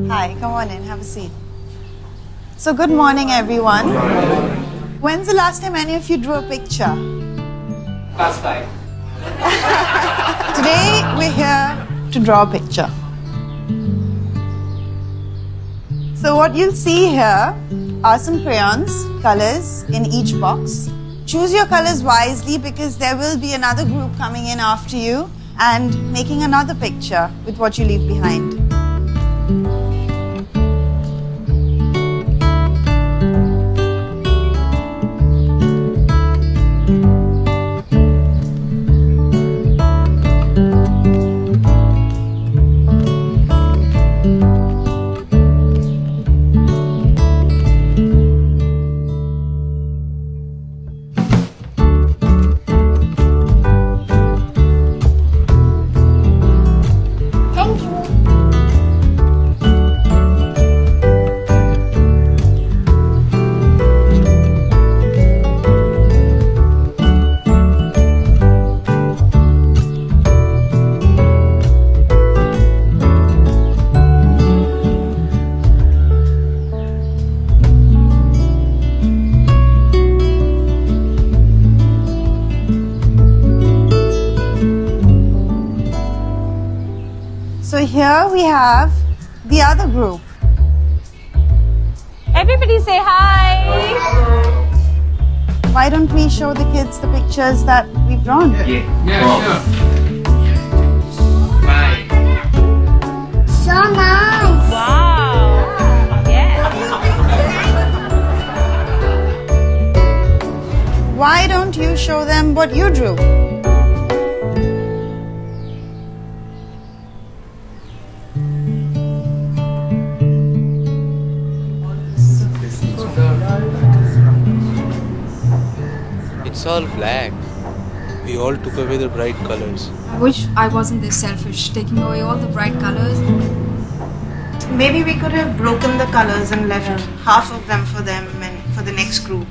Hi, come on in, have a seat. So good morning everyone. When's the last time any of you drew a picture? Past 5. Today we're here to draw a picture. So what you'll see here are some crayons, colors in each box. Choose your colors wisely because there will be another group coming in after you and making another picture with what you leave behind. So here we have the other group. Everybody say hi. Why don't we show the kids the pictures that we've drawn? Yeah, sure. Bye. So nice. Wow. Yeah. Why don't you show them what you drew? It's all black. We all took away the bright colors. I wish I wasn't this selfish, taking away all the bright colors. Maybe we could have broken the colors and left half of them for them and for the next group.